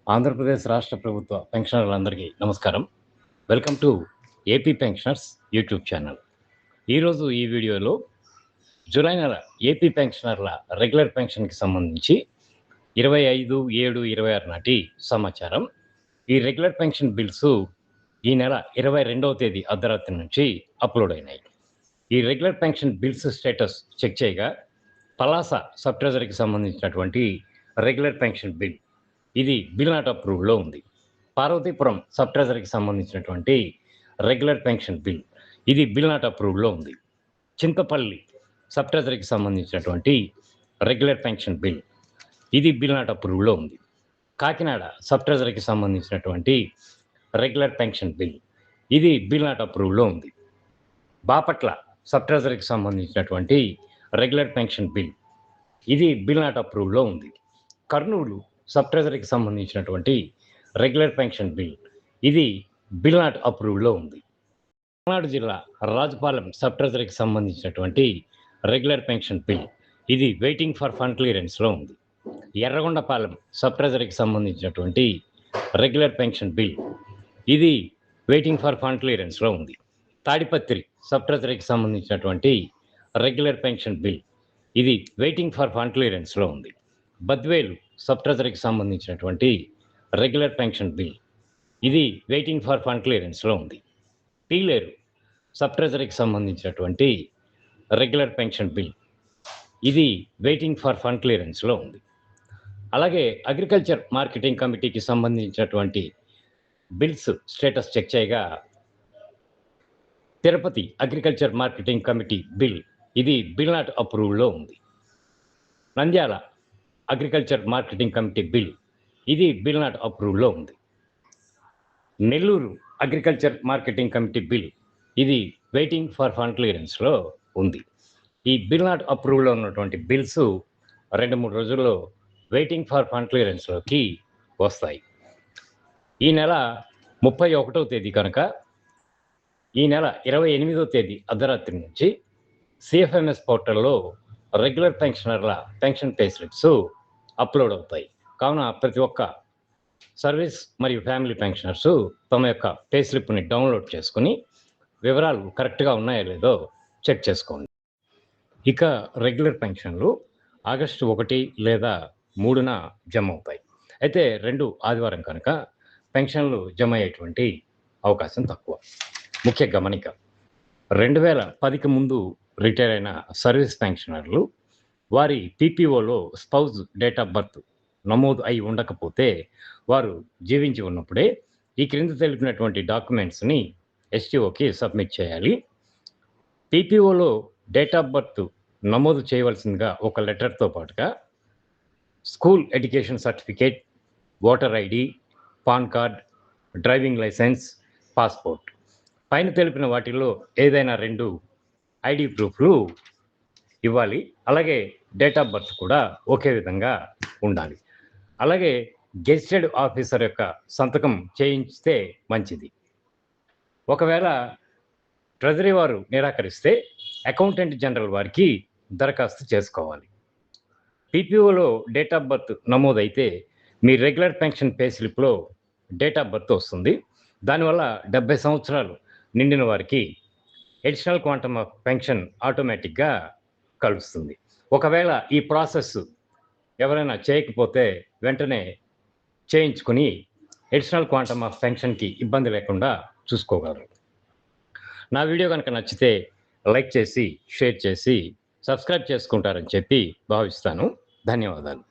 ఆంధ్రప్రదేశ్ రాష్ట్ర ప్రభుత్వ పెన్షనర్లందరికీ నమస్కారం. Welcome to AP pensioners YouTube channel. ఈరోజు ఈ వీడియోలో జూలై నెల ఏపీ పెన్షనర్ల రెగ్యులర్ పెన్షన్‌కి సంబంధించి 25/7/26 నాటి సమాచారం. ఈ రెగ్యులర్ పెన్షన్ బిల్సు ఈ నెల 22వ తేదీ అర్ధరాత్రి నుంచి అప్‌లోడ్ అయినాయి. ఈ regular pension bills status check చేయగా పలాస సబ్ ట్రెజరీకి సంబంధించినటువంటి రెగ్యులర్ పెన్షన్ బిల్ ఇది బిల్ నాట్ అప్రూవ్డ్‌లో ఉంది. పార్వతీపురం సబ్ ట్రెజరీకి సంబంధించినటువంటి రెగ్యులర్ పెన్షన్ బిల్ ఇది బిల్ నాట్ అప్రూవ్డ్‌లో ఉంది. చింతపల్లి సబ్ ట్రెజరీకి సంబంధించినటువంటి రెగ్యులర్ పెన్షన్ బిల్ ఇది బిల్ నాట్ అప్రూవ్డ్‌లో ఉంది. కాకినాడ సబ్ ట్రెజరీకి సంబంధించినటువంటి రెగ్యులర్ పెన్షన్ బిల్ ఇది బిల్ నాట్ అప్రూవ్డ్‌లో ఉంది. బాపట్ల సబ్ ట్రెజరీకి సంబంధించినటువంటి రెగ్యులర్ పెన్షన్ బిల్ ఇది బిల్ నాట్ అప్రూవ్డ్‌లో ఉంది. కర్నూలు సబ్ ట్రెజరీకి సంబంధించినటువంటి రెగ్యులర్ పెన్షన్ బిల్ ఇది బిల్ నాట్ అప్రూవ్డ్‌లో ఉంది. పల్నాడు జిల్లా రాజపాలెం సబ్ ట్రెజరీకి సంబంధించినటువంటి రెగ్యులర్ పెన్షన్ బిల్ ఇది వెయిటింగ్ ఫర్ ఫండ్ క్లియరెన్స్‌లో ఉంది. ఎర్రగొండపాలెం సబ్ ట్రెజరీకి సంబంధించినటువంటి రెగ్యులర్ పెన్షన్ బిల్ ఇది వెయిటింగ్ ఫర్ ఫండ్ క్లియరెన్స్‌లో ఉంది. తాడిపత్రి సబ్ ట్రెజరీకి సంబంధించినటువంటి రెగ్యులర్ పెన్షన్ బిల్ ఇది వెయిటింగ్ ఫర్ ఫండ్ క్లియరెన్స్‌లో ఉంది. బద్వేలు సబ్ ట్రెజరీకి సంబంధించినటువంటి రెగ్యులర్ పెన్షన్ బిల్ ఇది వెయిటింగ్ ఫర్ ఫండ్ క్లియరెన్స్‌లో ఉంది. పీలేరు సబ్ ట్రెజరీకి సంబంధించినటువంటి రెగ్యులర్ పెన్షన్ బిల్ ఇది వెయిటింగ్ ఫర్ ఫండ్ క్లియరెన్స్‌లో ఉంది. అలాగే అగ్రికల్చర్ మార్కెటింగ్ కమిటీకి సంబంధించినటువంటి బిల్స్ స్టేటస్ చెక్ చేయగా Tirupati agriculture marketing committee bill ఇది బిల్ నాట్ అప్రూవ్డ్‌లో ఉంది. Nandyal agriculture marketing committee bill ఇది బిల్ నాట్ అప్రూవ్డ్‌లో ఉంది. Nellore agriculture marketing committee bill ఇది వెయిటింగ్ ఫర్ ఫండ్ క్లియరెన్స్‌లో ఉంది. ఈ బిల్ నాట్ అప్రూవ్డ్‌లో ఉన్నటువంటి బిల్స్ 2-3 రోజుల్లో వెయిటింగ్ ఫర్ ఫండ్ క్లియరెన్స్‌లోకి వస్తాయి. ఈ నెల 31వ తేదీ కనుక ఈ నెల 28వ తేదీ అర్ధరాత్రి నుంచి సిఎఫ్ఎంఎస్ పోర్టల్లో రెగ్యులర్ పెన్షనర్ల పెన్షన్ పే స్లిప్స్ అప్లోడ్ అవుతాయి. కావున ప్రతి ఒక్క సర్వీస్ మరియు ఫ్యామిలీ పెన్షనర్స్ తమ యొక్క పే స్లిప్ని డౌన్లోడ్ చేసుకుని వివరాలు కరెక్ట్గా ఉన్నాయో లేదో చెక్ చేసుకోండి. ఇక రెగ్యులర్ పెన్షన్లు ఆగస్టు 1 లేదా 3న జమ అవుతాయి. అయితే 2 ఆదివారం కనుక పెన్షన్లు జమ అయ్యేటువంటి అవకాశం తక్కువ. ముఖ్య గమనిక, 2010కి ముందు రిటైర్ అయిన సర్వీస్ పెన్షనర్లు వారి పీపీఓలో స్పౌజ్ డేట్ ఆఫ్ బర్త్ నమోదు అయి ఉండకపోతే వారు జీవించి ఉన్నప్పుడే ఈ క్రింద తెలిపినటువంటి డాక్యుమెంట్స్ని ఎస్టీఓకి సబ్మిట్ చేయాలి. పీపీఓలో డేట్ ఆఫ్ బర్త్ నమోదు చేయవలసిందిగా ఒక లెటర్తో పాటుగా school education certificate, voter ID, PAN card, driving licence, passport పైన తెలిపిన వాటిల్లో ఏదైనా 2 ఐడి ప్రూఫ్లు ఇవ్వాలి. అలాగే డేట్ ఆఫ్ బర్త్ కూడా ఒకే విధంగా ఉండాలి. అలాగే గెజిటెడ్ ఆఫీసర్ యొక్క సంతకం చేయించితే మంచిది. ఒకవేళ ట్రెజరీ వారు నిరాకరిస్తే అకౌంటెంట్ జనరల్ వారికి దరఖాస్తు చేసుకోవాలి. పీపీఓలో డేట్ ఆఫ్ బర్త్ నమోదైతే మీ రెగ్యులర్ పెన్షన్ పే స్లిప్లో డేట్ ఆఫ్ బర్త్ వస్తుంది. దానివల్ల 70 సంవత్సరాలు నిండిన వారికి అడిషనల్ క్వాంటమ్ ఆఫ్ పెన్షన్ ఆటోమేటిక్గా కలుస్తుంది. ఒకవేళ ఈ ప్రాసెస్ ఎవరైనా చేయకపోతే వెంటనే చేయించుకుని అడిషనల్ క్వాంటమ్ ఆఫ్ పెన్షన్కి ఇబ్బంది లేకుండా చూసుకోగలరు. నా వీడియో కనుక నచ్చితే లైక్ చేసి, షేర్ చేసి, సబ్స్క్రైబ్ చేసుకుంటారని చెప్పి భావిస్తాను. ధన్యవాదాలు.